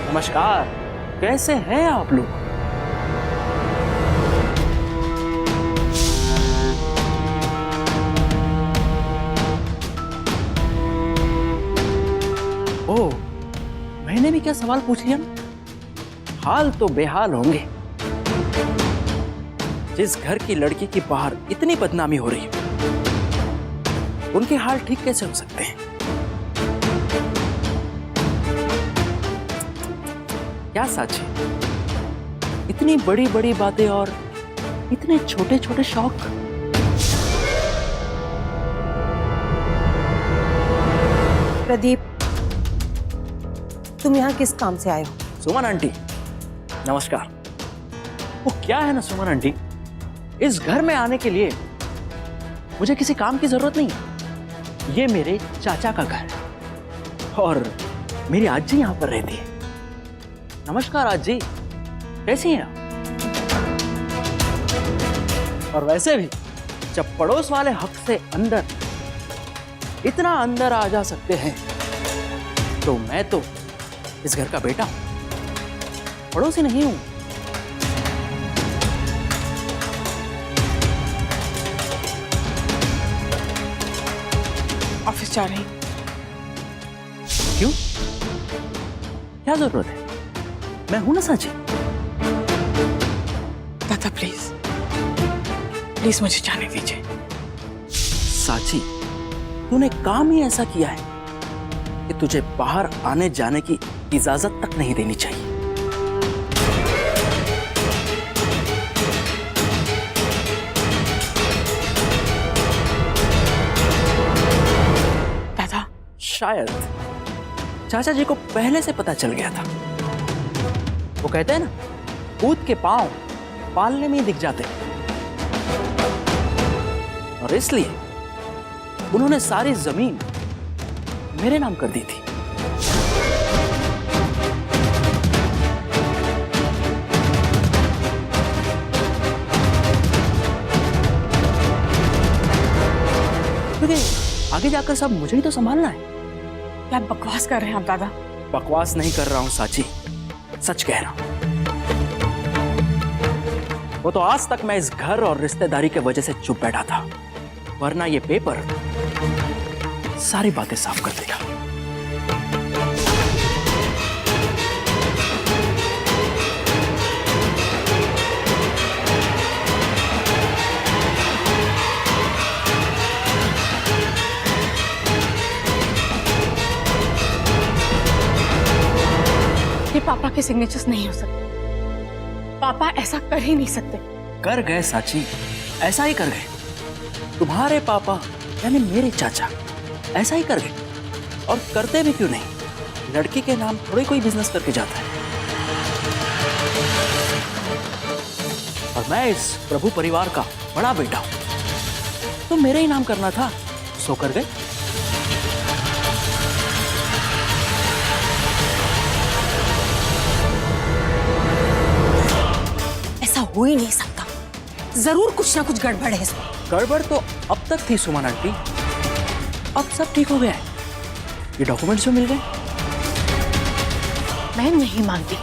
नमस्कार, कैसे हैं आप लोग? ओह, मैंने भी क्या सवाल पूछ लिया ना? हाल तो बेहाल होंगे। जिस घर की लड़की की बाहर इतनी बदनामी हो रही है, उनके हाल ठीक कैसे हो सकते हैं? क्या साची, इतनी बड़ी बड़ी बातें और इतने छोटे छोटे शौक। प्रदीप, तुम यहाँ किस काम से आए हो? सुमन आंटी, नमस्कार। वो क्या है ना सुमन आंटी, इस घर में आने के लिए मुझे किसी काम की जरूरत नहीं है। ये मेरे चाचा का घर है और मेरी आजी यहाँ पर रहती है। नमस्कार आजी, कैसी हैं आप? और वैसे भी जब पड़ोस वाले हक से अंदर इतना अंदर आ जा सकते हैं, तो मैं तो इस घर का बेटा हूं, पड़ोसी नहीं हूं। ऑफिस जा रही। क्यों? क्या जरूरत है? मैं हूं ना साची। दादा प्लीज प्लीज मुझे जाने दीजिए। साची, तूने काम ही ऐसा किया है कि तुझे बाहर आने जाने की इजाजत तक नहीं देनी चाहिए। दादा, शायद चाचा जी को पहले से पता चल गया था। वो कहते हैं ना, कूद के पांव पालने में ही दिख जाते, और इसलिए उन्होंने सारी जमीन मेरे नाम कर दी थी। क्योंकि आगे जाकर सब मुझे ही तो संभालना है। क्या बकवास कर रहे हैं आप दादा? बकवास नहीं कर रहा हूं साची, सच कह रहा हूं। वो तो आज तक मैं इस घर और रिश्तेदारी के वजह से चुप बैठा था, वरना ये पेपर सारी बातें साफ कर देगा। ये पापा के सिग्नेचर्स नहीं हो सकते। पापा ऐसा कर ही नहीं सकते। कर गए साची, ऐसा ही कर गए। तुम्हारे पापा यानी मेरे चाचा ऐसा ही कर गए। और करते भी क्यों नहीं? लड़की के नाम थोड़ी कोई बिजनेस करके जाता है। और मैं इस प्रभु परिवार का बड़ा बेटा हूं, तो मेरे ही नाम करना था, सो कर गए। ऐसा हो ही नहीं सकता। जरूर कुछ ना कुछ गड़बड़ है इसमें। गड़बड़ तो अब तक थी सुमन आंटी, अब सब ठीक हो गया है। ये डॉक्यूमेंट्स जो मिल गए। मैं नहीं मानती,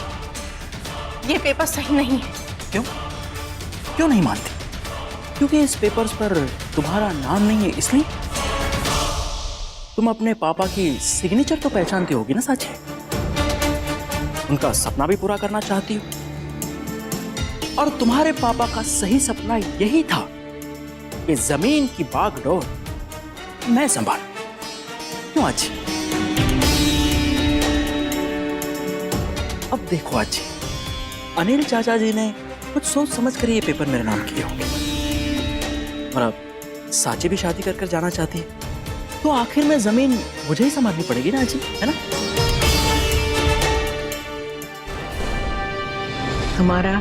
ये पेपर सही नहीं है। क्यों? क्यों नहीं मानती? क्योंकि इस पेपर्स पर तुम्हारा नाम नहीं है, इसलिए। तुम अपने पापा की सिग्नेचर तो पहचानती होगी ना साची? उनका सपना भी पूरा करना चाहती हो, और तुम्हारे पापा का सही सपना यही था कि जमीन की बागडोर मैं संभाल। क्यों आज? अब देखो आज, अनिल चाचा जी ने कुछ सोच समझ कर ये पेपर मेरे नाम किए होंगे, और अब साची भी शादी कर जाना चाहती है, तो आखिर में जमीन मुझे ही संभालनी पड़ेगी ना जी, है ना? हमारा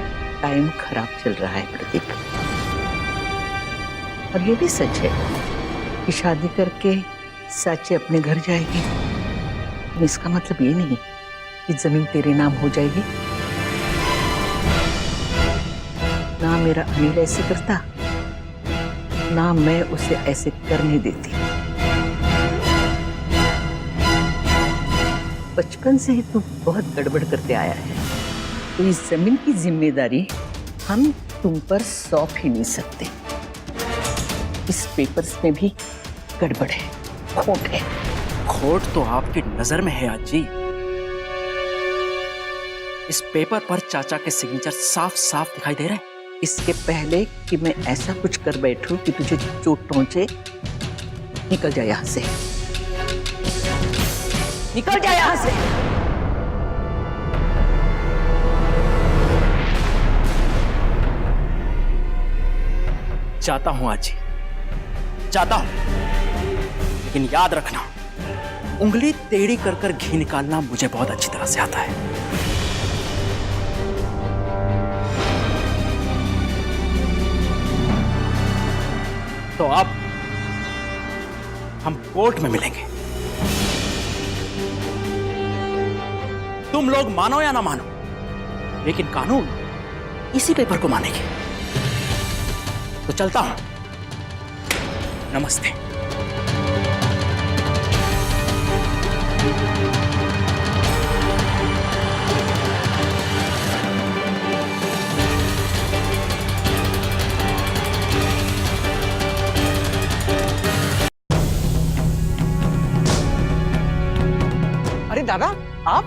टाइम खराब चल रहा है प्रदीप, और ये भी सच है कि शादी करके साची अपने घर जाएगी। इसका मतलब ये नहीं कि जमीन तेरे नाम हो जाएगी। ना मेरा अनिल ऐसे करता, ना मैं उसे ऐसे करने देती। बचपन से ही तू बहुत गड़बड़ करते आया है, तो इस जमीन की जिम्मेदारी हम तुम पर सौंप ही नहीं सकते। इस पेपर्स में भी गड़बड़ है, खोट है। खोट तो आपकी नजर में है आज जी। इस पेपर पर चाचा के सिग्नेचर साफ साफ दिखाई दे रहे हैं। इसके पहले कि मैं ऐसा कुछ कर बैठूं कि तुझे चोट पहुंचे, निकल जा यहां से, निकल जा यहां से। चाहता हूं आज जी, चाहता हूं, लेकिन याद रखना, उंगली टेढ़ी कर कर घी निकालना मुझे बहुत अच्छी तरह से आता है। तो अब हम कोर्ट में मिलेंगे। तुम लोग मानो या ना मानो, लेकिन कानून इसी पेपर को मानेगी। तो चलता हूं, नमस्ते। अरे दादा, आप